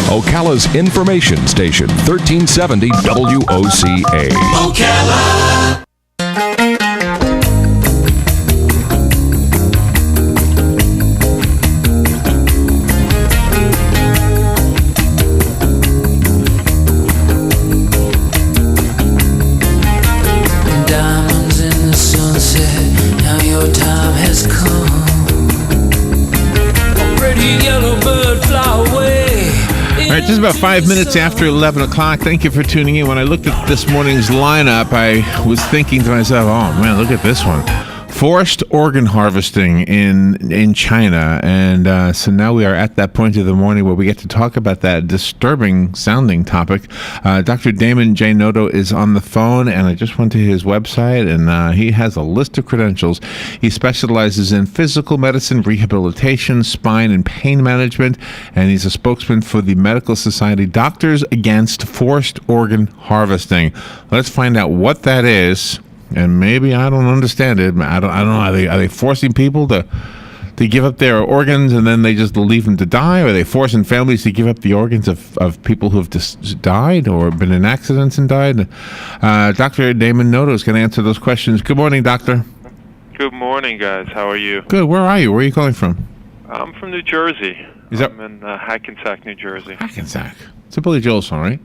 Ocala's information station, 1370 WOCA. Ocala. Diamonds in the sunset, now your time has come. A pretty yellow bird fly away. All right, just about 5 minutes after 11 o'clock. Thank you for tuning in. When I looked at this morning's lineup, I was thinking to myself, oh, man, look at this one. Forced organ harvesting in China. And so now we are at that point of the morning where we get to talk about that disturbing sounding topic. Dr. Damon J. Noto is on the phone, and I just went to his website, and he has a list of credentials. He specializes in physical medicine, rehabilitation, spine, and pain management, and he's a spokesman for the Medical Society Doctors Against Forced Organ Harvesting. Let's find out what that is. And maybe I don't understand it. I don't know. Are they forcing people to give up their organs and then they just leave them to die? Or are they forcing families to give up the organs of people who have just died or been in accidents and died? Dr. Damon Noto is going to answer those questions. Good morning, doctor. Good morning, guys. How are you? Good. Where are you? Where are you calling from? I'm from New Jersey. I'm in Hackensack, New Jersey. Hackensack. It's a Billy Joel song, right?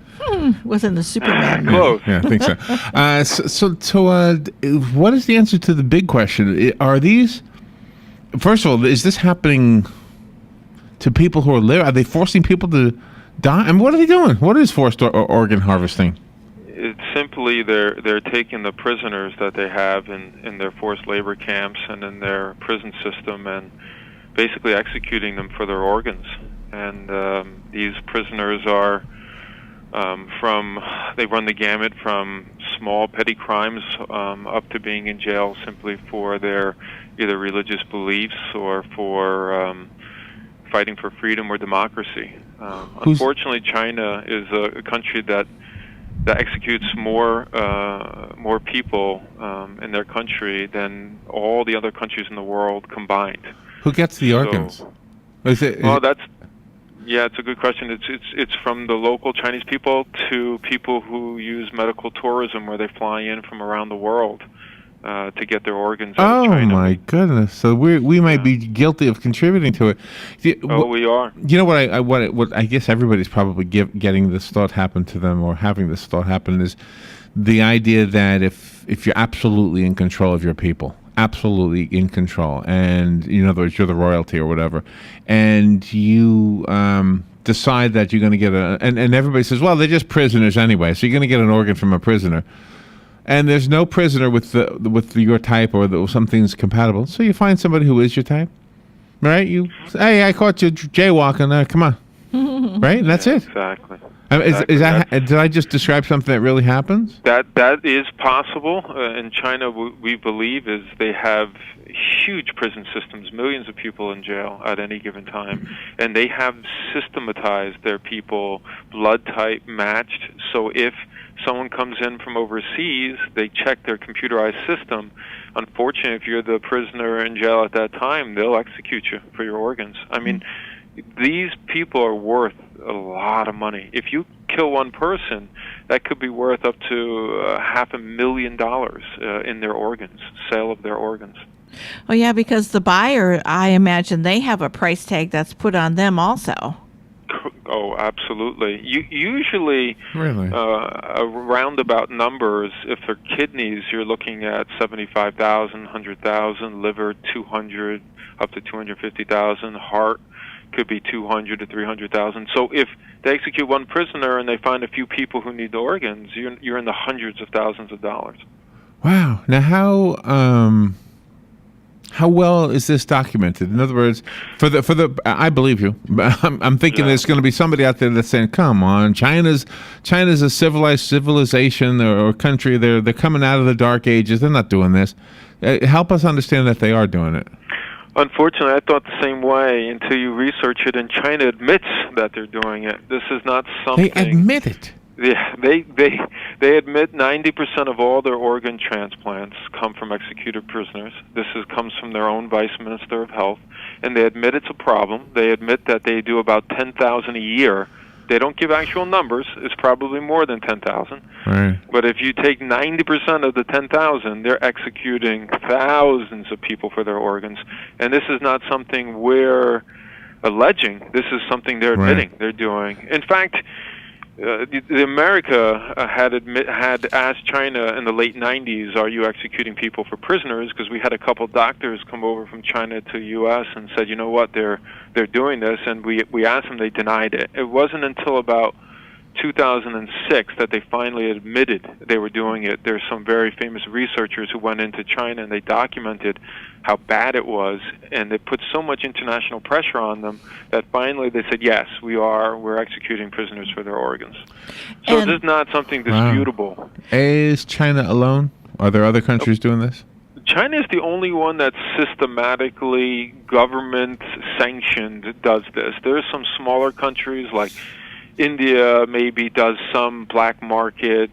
Wasn't the Superman? Close. Yeah, I think so. So, what is the answer to the big question? Are these? First of all, is this happening to people who are living? Are they forcing people to die? And what are they doing? What is forced organ harvesting? It's simply they're taking the prisoners that they have in their forced labor camps and in their prison system and basically executing them for their organs. And these prisoners are they run the gamut from small petty crimes up to being in jail simply for their either religious beliefs or for fighting for freedom or democracy. Unfortunately, China is a country that executes more people in their country than all the other countries in the world combined. Who gets the organs? Yeah, it's a good question. It's from the local Chinese people to people who use medical tourism, where they fly in from around the world to get their organs out of China. Oh my goodness! So we might be guilty of contributing to it. We are. You know what I guess everybody's probably getting this thought happen to them, or having this thought happen, is the idea that if you're absolutely in control of your people, absolutely in control, and in other words, you're the royalty or whatever, and you decide that you're going to get and everybody says, well, they're just prisoners anyway, so you're going to get an organ from a prisoner, and there's no prisoner with your type or something's compatible, so you find somebody who is your type, right? Hey, I caught you jaywalking, come on, right? And that's it. Exactly. Did I just describe something that really happens? That is possible. In China, we believe is they have huge prison systems, millions of people in jail at any given time, and they have systematized their people blood type matched. So if someone comes in from overseas, they check their computerized system. Unfortunately, if you're the prisoner in jail at that time, they'll execute you for your organs. I mean, these people are worth a lot of money. If you kill one person, that could be worth up to $500,000 in their organs, sale of their organs. Oh, yeah, because the buyer, I imagine they have a price tag that's put on them also. Oh, absolutely. Usually, really? Roundabout numbers, if they're kidneys, you're looking at $75,000, $100,000, liver, $200,000, up to $250,000, heart could be $200,000 to $300,000. So if they execute one prisoner and they find a few people who need the organs, you're in the hundreds of thousands of dollars. Wow. Now, how well is this documented? In other words, for the I believe you. I'm thinking there's going to be somebody out there that's saying, "Come on, China's a civilized civilization or country. They're coming out of the dark ages. They're not doing this." Help us understand that they are doing it. Unfortunately, I thought the same way until you research it, and China admits that they're doing it. This is not something... They admit it? Yeah, they admit 90% of all their organ transplants come from executed prisoners. This comes from their own Vice Minister of Health, and they admit it's a problem. They admit that they do about 10,000 a year They don't give actual numbers. It's probably more than 10,000. Right. But if you take 90% of the 10,000, they're executing thousands of people for their organs. And this is not something we're alleging. This is something they're admitting they're doing. In fact, America had asked China in the late 90s, "Are you executing people for prisoners?" Because we had a couple doctors come over from China to U.S. and said, "You know what? They're doing this," and we asked them. They denied it. It wasn't until about 2006 that they finally admitted they were doing it. There's some very famous researchers who went into China and they documented how bad it was, and they put so much international pressure on them that finally they said, yes, we're executing prisoners for their organs. So And- this is not something disputable. Is China alone? Are there other countries doing this? China is the only one that systematically government-sanctioned does this. There are some smaller countries like India maybe does some black market.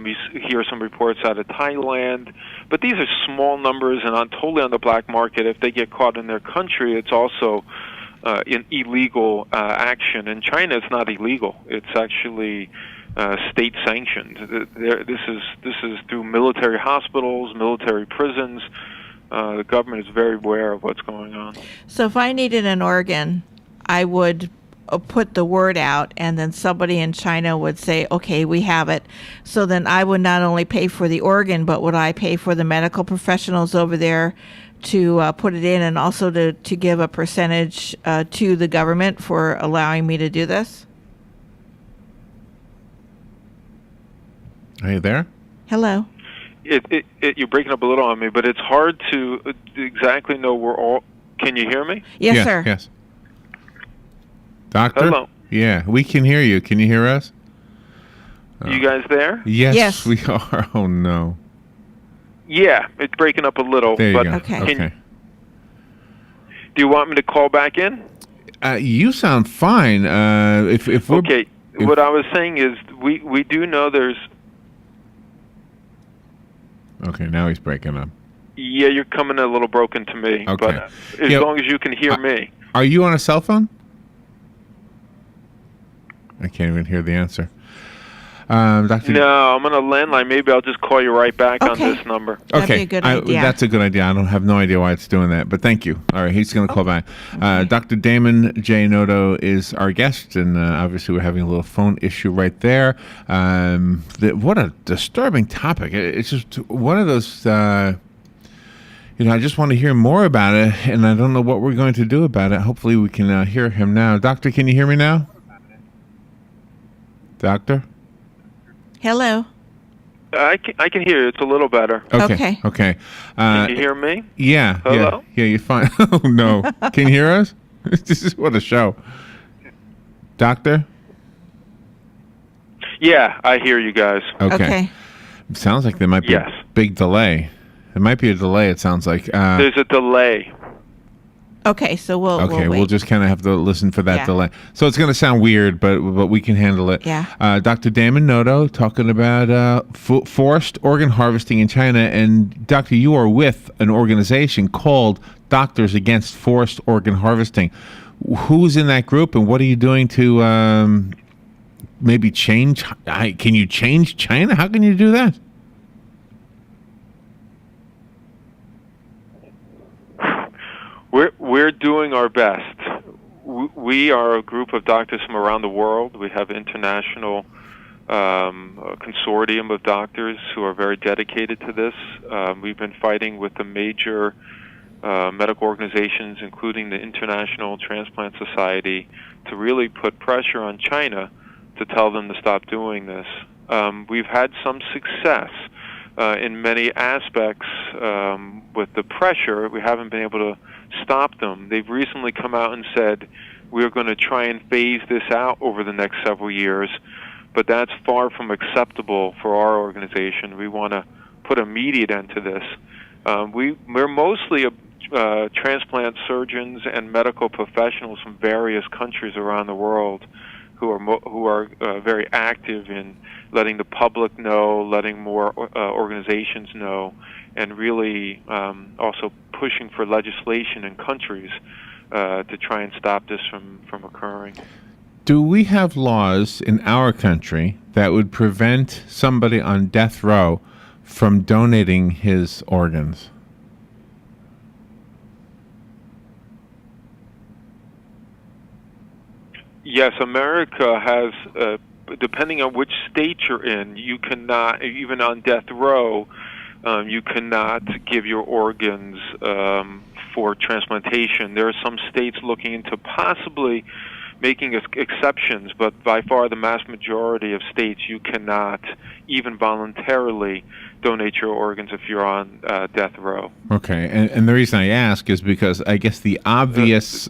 We hear some reports out of Thailand. But these are small numbers and totally on the black market. If they get caught in their country, it's also an illegal action. In China, it's not illegal. It's actually state sanctioned. This is through military hospitals, military prisons. The government is very aware of what's going on. So if I needed an organ, I would put the word out, and then somebody in China would say, okay, we have it. So then I would not only pay for the organ, but would I pay for the medical professionals over there to put it in, and also to give a percentage to the government for allowing me to do this? Are you there? Hello? You're breaking up a little on me, but it's hard to exactly know where all... Can you hear me? Yes, sir. Yes. Doctor? Hello. Yeah, we can hear you. Can you hear us? You guys there? Yes, Yes. we are. Oh, no. Yeah, it's breaking up a little. There you but go. Okay. Do you want me to call back in? You sound fine. If we're... Okay. What I was saying is we do know there's... Okay, now he's breaking up. Yeah, you're coming a little broken to me. Okay. But as Yeah, long as you can hear me. Are you on a cell phone? I can't even hear the answer. Dr. No, I'm on a landline. Maybe I'll just call you right back on Okay. this number. That'd be Okay, a good idea. that's a good idea. I don't have no idea why it's doing that, but thank you. All right, he's going to call back. Dr. Damon J. Noto is our guest, and obviously we're having a little phone issue right there. What a disturbing topic. It's just one of those... I just want to hear more about it, and I don't know what we're going to do about it. Hopefully we can hear him now. Doctor, can you hear me now? Doctor? Hello? I can hear you. It's a little better. Okay. Okay. Can you hear me? Yeah. Hello? Yeah, you're fine. Oh, no. Can you hear us? This is what a show. Doctor? Yeah, I hear you guys. Okay. It sounds like there might be Yes. a big delay. There might be a delay, it sounds like. There's a delay. Okay, so we'll wait. We'll just kind of have to listen for that Yeah. delay. So it's going to sound weird, but we can handle it. Yeah. Dr. Damon Noto talking about forced organ harvesting in China. And, Doctor, you are with an organization called Doctors Against Forced Organ Harvesting. Who's in that group, and what are you doing to maybe change? Can you change China? How can you do that? We're doing our best. We are a group of doctors from around the world. We have international consortium of doctors who are very dedicated to this. We've been fighting with the major medical organizations, including the International Transplant Society, to really put pressure on China to tell them to stop doing this. We've had some success in many aspects with the pressure. We haven't been able to stop them. They've recently come out and said, we're going to try and phase this out over the next several years, but that's far from acceptable for our organization. We want to put immediate end to this. We're mostly transplant surgeons and medical professionals from various countries around the world who are very active in letting the public know, letting more organizations know, and really also pushing for legislation in countries to try and stop this from occurring. Do we have laws in our country that would prevent somebody on death row from donating his organs? Yes, America has, depending on which state you're in, you cannot, even on death row, you cannot give your organs for transplantation. There are some states looking into possibly making exceptions, but by far the mass majority of states you cannot even voluntarily donate your organs if you're on death row. Okay, and the reason I ask is because I guess the obvious,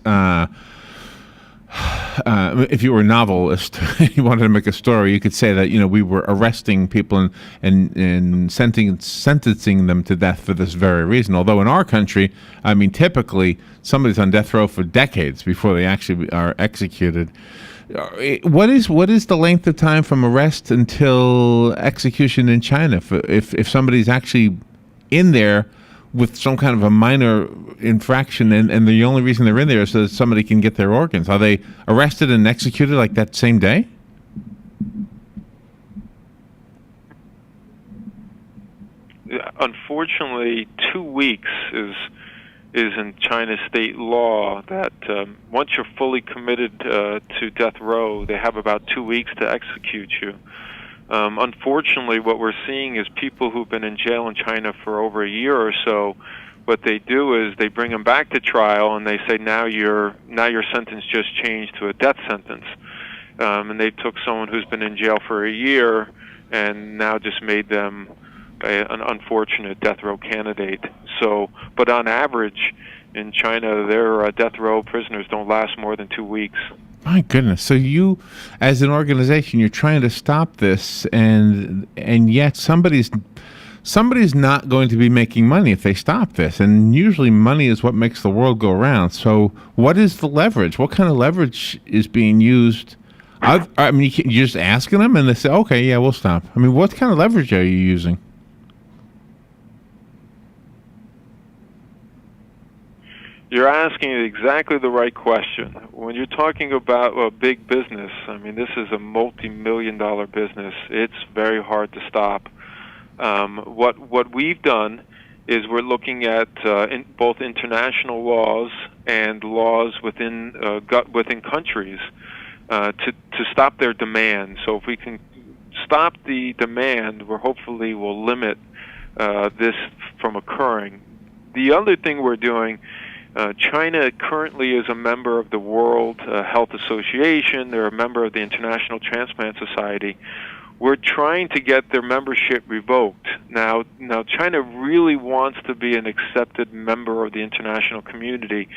if you were a novelist, you wanted to make a story, you could say that we were arresting people and sentencing them to death for this very reason. Although in our country, I mean, typically somebody's on death row for decades before they actually are executed. What is the length of time from arrest until execution in China? If somebody's actually in there with some kind of a minor infraction, and the only reason they're in there is so that somebody can get their organs. Are they arrested and executed like that same day? Unfortunately, 2 weeks is in China's state law that once you're fully committed to death row, they have about 2 weeks to execute you. Unfortunately, what we're seeing is people who've been in jail in China for over a year or so. What they do is they bring them back to trial and they say, now your sentence just changed to a death sentence. And they took someone who's been in jail for a year and now just made them an unfortunate death row candidate. So, but on average, in China, their death row prisoners don't last more than 2 weeks. My goodness! So you, as an organization, you're trying to stop this, and yet somebody's not going to be making money if they stop this. And usually, money is what makes the world go around. So, what is the leverage? What kind of leverage is being used? I mean, you're just asking them, and they say, "Okay, yeah, we'll stop." I mean, what kind of leverage are you using? You're asking exactly the right question. When you're talking about a big business, I mean, this is a multi-million-dollar business. It's very hard to stop. What we've done is we're looking at both international laws and laws within countries to stop their demand. So if we can stop the demand, hopefully we'll limit this from occurring. The other thing we're doing. China currently is a member of the World Health Association. They're a member of the International Transplant Society. We're trying to get their membership revoked. Now China really wants to be an accepted member of the international community,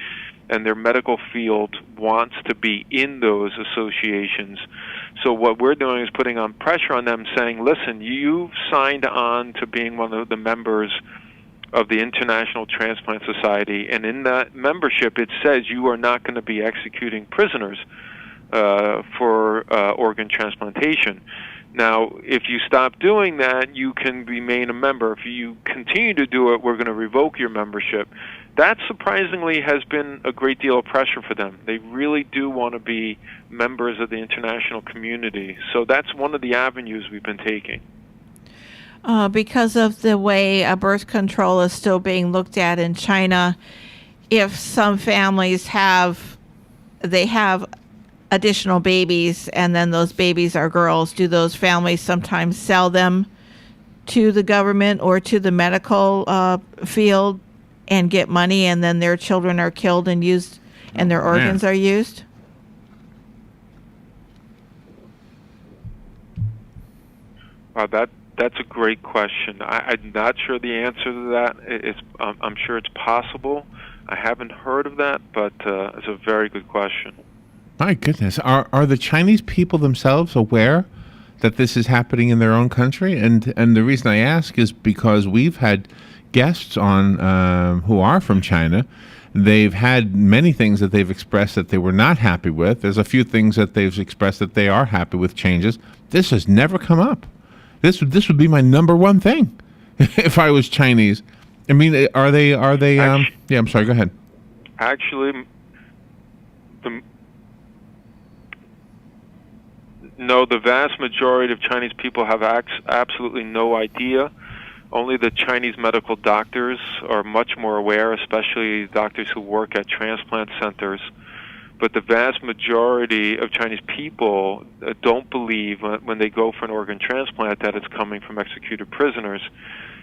and their medical field wants to be in those associations. So what we're doing is putting on pressure on them, saying, listen, you've signed on to being one of the members of the International Transplant Society, and in that membership it says you are not going to be executing prisoners for organ transplantation. Now, if you stop doing that, you can remain a member. If you continue to do it, we're going to revoke your membership. That surprisingly has been a great deal of pressure for them. They really do want to be members of the international community. So that's one of the avenues we've been taking. Because of the way birth control is still being looked at in China, if some families have additional babies and then those babies are girls, do those families sometimes sell them to the government or to the medical field and get money, and then their children are killed and used and their organs are used? That's a great question. I'm not sure the answer to that. I'm sure it's possible. I haven't heard of that, but it's a very good question. My goodness. Are the Chinese people themselves aware that this is happening in their own country? And the reason I ask is because we've had guests on who are from China. They've had many things that they've expressed that they were not happy with. There's a few things that they've expressed that they are happy with changes. This has never come up. This would be my number one thing if I was Chinese. I mean, are they? Yeah, I'm sorry. Go ahead. Actually, No, the vast majority of Chinese people have absolutely no idea. Only the Chinese medical doctors are much more aware, especially doctors who work at transplant centers. But the vast majority of Chinese people don't believe when they go for an organ transplant that it's coming from executed prisoners.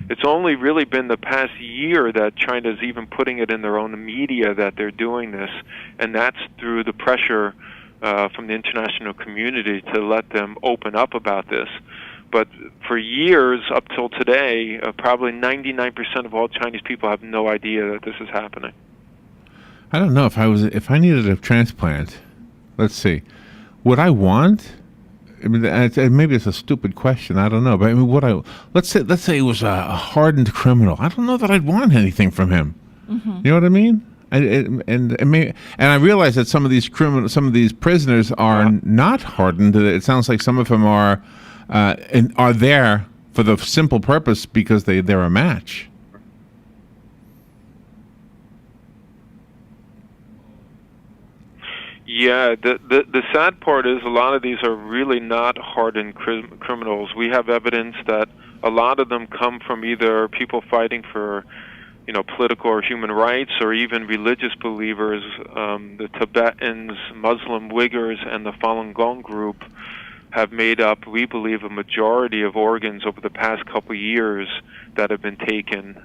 It's only really been the past year that China's even putting it in their own media that they're doing this, and that's through the pressure from the international community to let them open up about this. But for years, up till today, probably 99% of all Chinese people have no idea that this is happening. I don't know if I needed a transplant. Let's see, would I want? I mean, maybe it's a stupid question. I don't know, but I mean, let's say it was a hardened criminal. I don't know that I'd want anything from him. Mm-hmm. You know what I mean? And I realize that some of these prisoners are not hardened. It sounds like some of them are there for the simple purpose because they're a match. Yeah, the sad part is a lot of these are really not hardened criminals. We have evidence that a lot of them come from either people fighting for, political or human rights, or even religious believers. The Tibetans, Muslim Uyghurs, and the Falun Gong group have made up, we believe, a majority of organs over the past couple years that have been taken.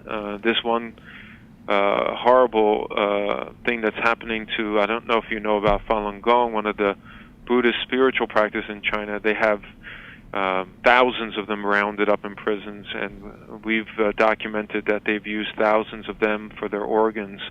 This one horrible thing that's happening to, I don't know if you know about Falun Gong, one of the Buddhist spiritual practices in China. They have thousands of them rounded up in prisons, and we've documented that they've used thousands of them for their organs.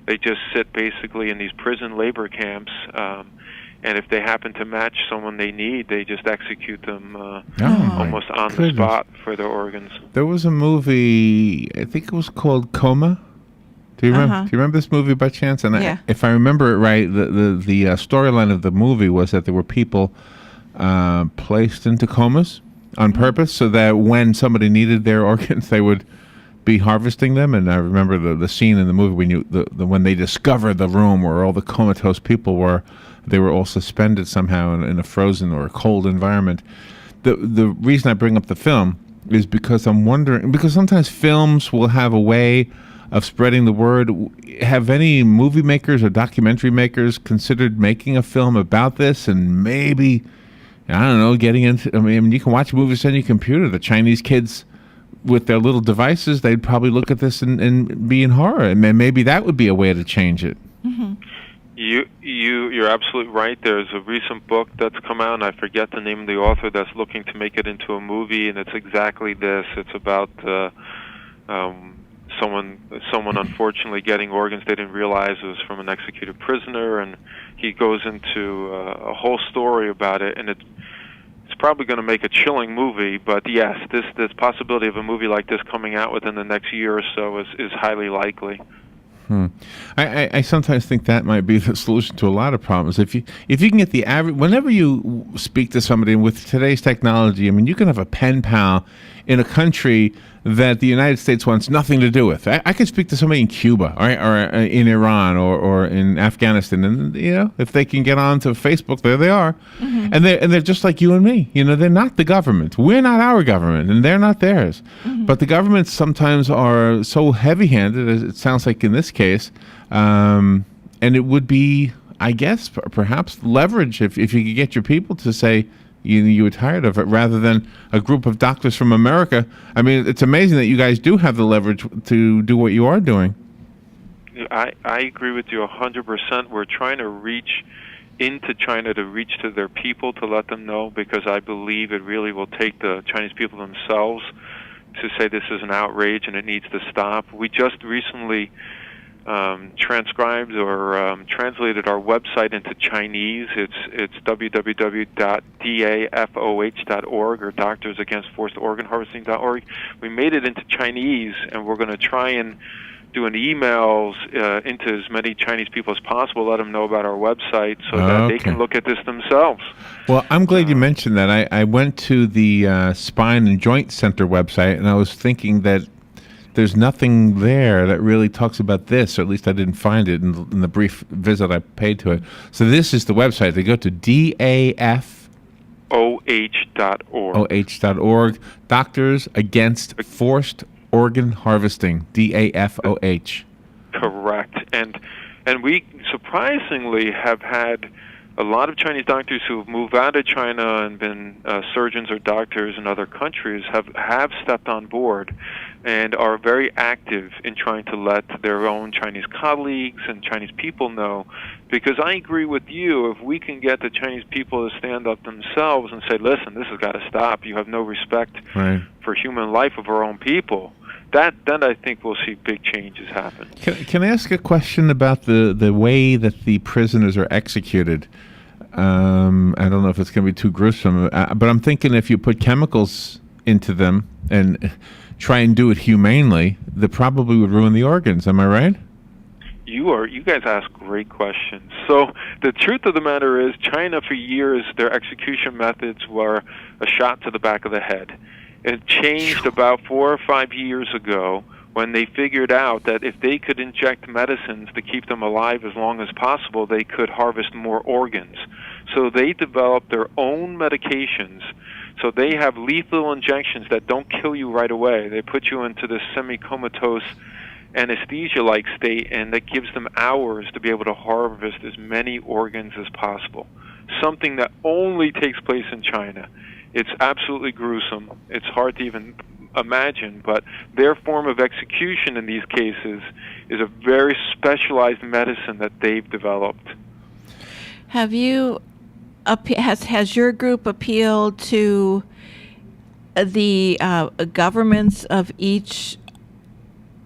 They just sit basically in these prison labor camps, and if they happen to match someone they need, they just execute them almost on the spot for their organs. There was a movie, I think it was called Coma. Do you remember this movie by chance? And yeah. If I remember it right, the storyline of the movie was that there were people placed into comas on purpose so that when somebody needed their organs, they would be harvesting them. And I remember the scene in the movie when they discovered the room where all the comatose people were. They were all suspended somehow in a frozen or a cold environment. The reason I bring up the film is because I'm wondering, because sometimes films will have a way of spreading the word. Have any movie makers or documentary makers considered making a film about this and maybe, I don't know, getting into, I mean, you can watch movies on your computer. The Chinese kids with their little devices, they'd probably look at this and be in horror. And maybe that would be a way to change it. Mm-hmm. You're absolutely right. There's a recent book that's come out, and I forget the name of the author, that's looking to make it into a movie, and it's exactly this. It's about someone unfortunately getting organs they didn't realize it was from an executed prisoner, and he goes into a whole story about it, and it's probably going to make a chilling movie. But yes, this possibility of a movie like this coming out within the next year or so is highly likely. I sometimes think that might be the solution to a lot of problems. If you can get the average, whenever you speak to somebody with today's technology, I mean, you can have a pen pal in a country that the United States wants nothing to do with. I could speak to somebody in Cuba, or in Iran, or in Afghanistan, and if they can get onto Facebook, there they are, mm-hmm. and they're just like you and me. They're not the government. We're not our government, and they're not theirs. Mm-hmm. But the governments sometimes are so heavy-handed, as it sounds like in this case, and it would be, I guess, perhaps leverage if you could get your people to say, you were tired of it, rather than a group of doctors from America. I mean, it's amazing that you guys do have the leverage to do what you are doing. I agree with you 100%. We're trying to reach into China, to reach to their people, to let them know, because I believe it really will take the Chinese people themselves to say this is an outrage and it needs to stop. We just recently transcribed or translated our website into Chinese. It's www.dafoh.org, or doctorsagainstforcedorganharvesting.org. We made it into Chinese, and we're going to try and do an emails into as many Chinese people as possible, let them know about our website so that they can look at this themselves. Well, I'm glad you mentioned that. I went to the Spine and Joint Center website, and I was thinking that there's nothing there that really talks about this, or at least I didn't find it in the brief visit I paid to it. So this is the website. They go to DAF, DAFOH.org. OH.org. Doctors Against Forced Organ Harvesting. DAFOH. Correct. And we surprisingly have had a lot of Chinese doctors who have moved out of China and been surgeons or doctors in other countries have stepped on board and are very active in trying to let their own Chinese colleagues and Chinese people know. Because I agree with you, if we can get the Chinese people to stand up themselves and say, listen, this has got to stop. You have no respect for human life of our own people. Then I think we'll see big changes happen. Can I ask a question about the way that the prisoners are executed? I don't know if it's going to be too gruesome, but I'm thinking if you put chemicals into them and try and do it humanely, that probably would ruin the organs. Am I right? You guys ask great questions. So the truth of the matter is, China for years, their execution methods were a shot to the back of the head. It changed about 4 or 5 years ago when they figured out that if they could inject medicines to keep them alive as long as possible, they could harvest more organs. So they developed their own medications. So they have lethal injections that don't kill you right away. They put you into this semi-comatose anesthesia-like state, and that gives them hours to be able to harvest as many organs as possible, something that only takes place in China. It's absolutely gruesome. It's hard to even imagine, but their form of execution in these cases is a very specialized medicine that they've developed. Have you has your group appealed to the governments of each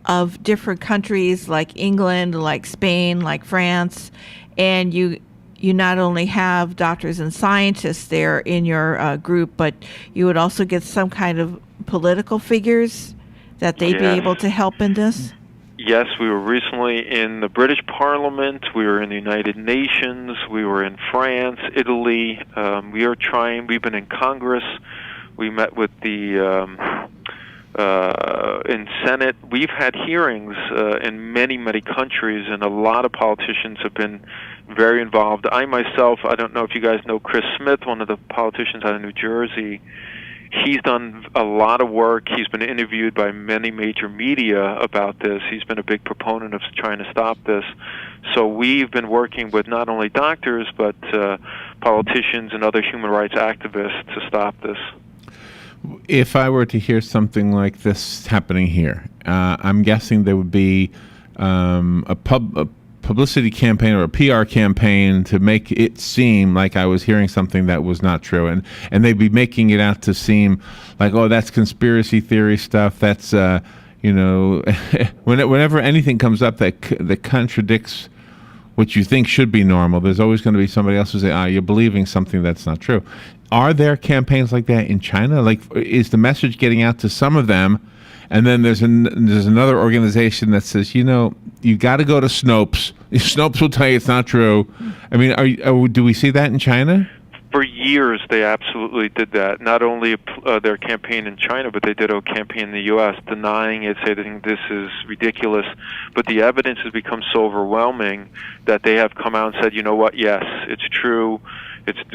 of different countries, like England, like Spain, like France, and you not only have doctors and scientists there in your group, but you would also get some kind of political figures that they'd be able to help in this? Yes, we were recently in the British Parliament. We were in the United Nations. We were in France, Italy. We've been in Congress. We met with the in Senate. We've had hearings in many, many countries, and a lot of politicians have been very involved. I myself, I don't know if you guys know Chris Smith, one of the politicians out of New Jersey. He's done a lot of work. He's been interviewed by many major media about this. He's been a big proponent of trying to stop this. So we've been working with not only doctors, but politicians and other human rights activists to stop this. If I were to hear something like this happening here, I'm guessing there would be a publicity campaign or a PR campaign to make it seem like I was hearing something that was not true, and they'd be making it out to seem like, oh, that's conspiracy theory stuff. That's whenever anything comes up that contradicts what you think should be normal, there's always going to be somebody else who say, you're believing something that's not true. Are there campaigns like that in China? Like, is the message getting out to some of them? And then there's another organization that says, you got to go to Snopes. Snopes will tell you it's not true. I mean, do we see that in China? For years, they absolutely did that. Not only their campaign in China, but they did a campaign in the U.S. denying it, saying this is ridiculous. But the evidence has become so overwhelming that they have come out and said, you know what, yes, it's true.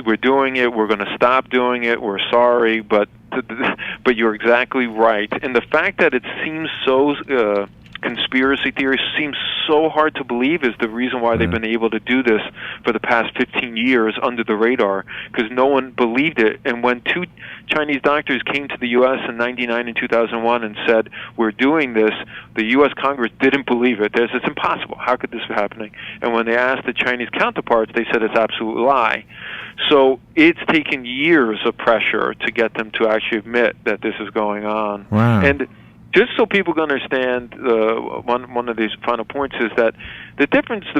We're doing it. We're going to stop doing it. We're sorry, but you're exactly right. And the fact that it seems so conspiracy theory seems so hard to believe is the reason why they've been able to do this for the past 15 years under the radar, because no one believed it. And when 2 Chinese doctors came to the U.S. in 1999 and 2001 and said, we're doing this, the U.S. Congress didn't believe it. It's impossible. How could this be happening? And when they asked the Chinese counterparts, they said it's absolute lie. So it's taken years of pressure to get them to actually admit that this is going on. Wow. And just so people can understand, one of these final points is that the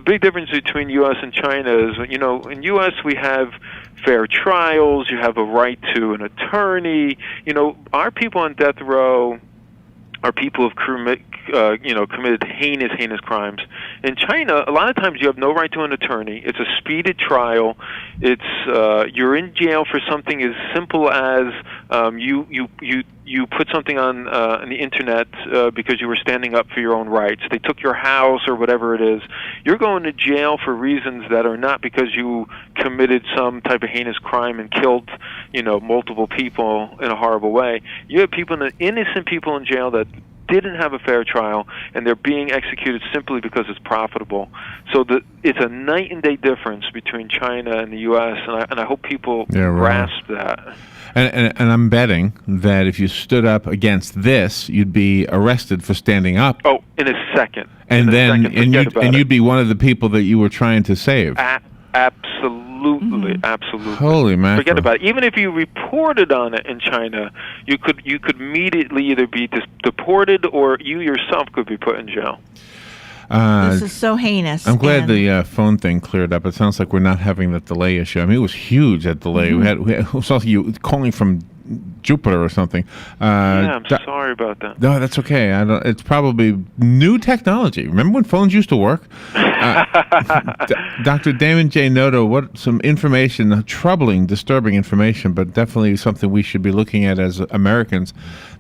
big difference between U.S. and China is, in U.S. we have fair trials, you have a right to an attorney. Our people on death row are people who've committed heinous crimes. In China, a lot of times you have no right to an attorney. It's a speeded trial. It's you're in jail for something as simple as you put something on the internet because you were standing up for your own rights. They took your house or whatever it is. You're going to jail for reasons that are not because you committed some type of heinous crime and killed multiple people in a horrible way. You have innocent people in jail that didn't have a fair trial, and they're being executed simply because it's profitable. So it's a night and day difference between China and the U.S., and I hope people grasp that. And I'm betting that if you stood up against this, you'd be arrested for standing up. Oh, in a second. And you'd be one of the people that you were trying to save. Absolutely. Holy mackerel. Forget about it. Even if you reported on it in China, you could immediately either be deported or you yourself could be put in jail. This is so heinous. I'm glad the phone thing cleared up. It sounds like we're not having that delay issue. I mean, it was huge, that delay. It was also you calling from Jupiter or something. I'm sorry about that. No, that's okay. It's probably new technology. Remember when phones used to work? Dr. Damon J. Noto, what some information, troubling, disturbing information, but definitely something we should be looking at as Americans.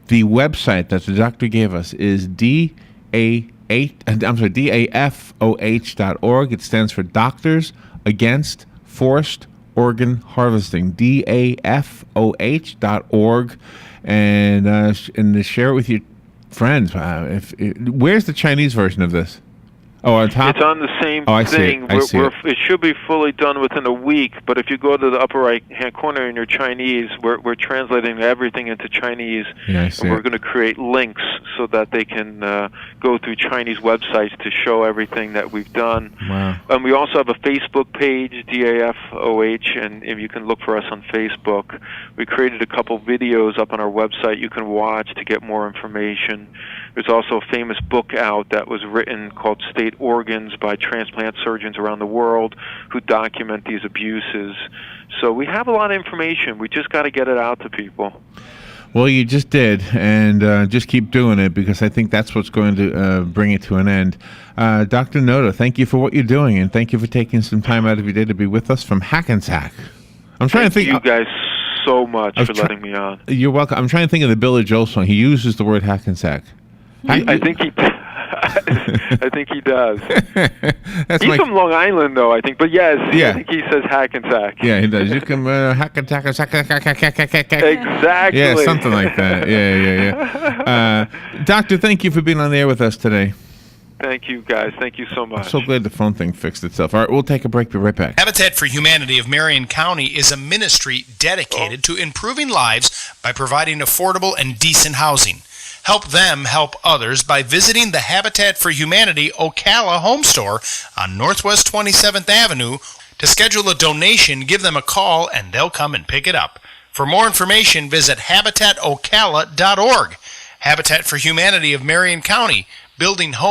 The website that the doctor gave us is DAFOH.org. It stands for Doctors Against Forced Organ Harvesting, DAFOH.org, and to share it with your friends. Where's the Chinese version of this? Oh, on top? It's on the same I thing. see it. It should be fully done within a week, but if you go to the upper right-hand corner in your Chinese, we're translating everything into Chinese, and we're going to create links so that they can go through Chinese websites to show everything that we've done. Wow. And we also have a Facebook page, DAFOH, and if you can look for us on Facebook. We created a couple videos up on our website you can watch to get more information. There's also a famous book out that was written called State Organs by transplant surgeons around the world who document these abuses. So we have a lot of information. We just got to get it out to people. Well, you just did, and just keep doing it, because I think that's what's going to bring it to an end. Dr. Noto, thank you for what you're doing, and thank you for taking some time out of your day to be with us from Hackensack. I'm trying to think. Thank you guys so much for letting me on. You're welcome. I'm trying to think of the Billy Joel song. He uses the word Hackensack. I think he does. He's from Long Island, though, I think. But yes, I think he says Hackensack. Yeah, he does. You can Hackensack. Exactly. Yeah, something like that. Yeah. Doctor, thank you for being on the air with us today. Thank you, guys. Thank you so much. I'm so glad the phone thing fixed itself. All right, we'll take a break. Be right back. Habitat for Humanity of Marion County is a ministry dedicated to improving lives by providing affordable and decent housing. Help them help others by visiting the Habitat for Humanity Ocala home store on Northwest 27th Avenue. To schedule a donation, give them a call and they'll come and pick it up. For more information, visit habitatocala.org. Habitat for Humanity of Marion County, building homes.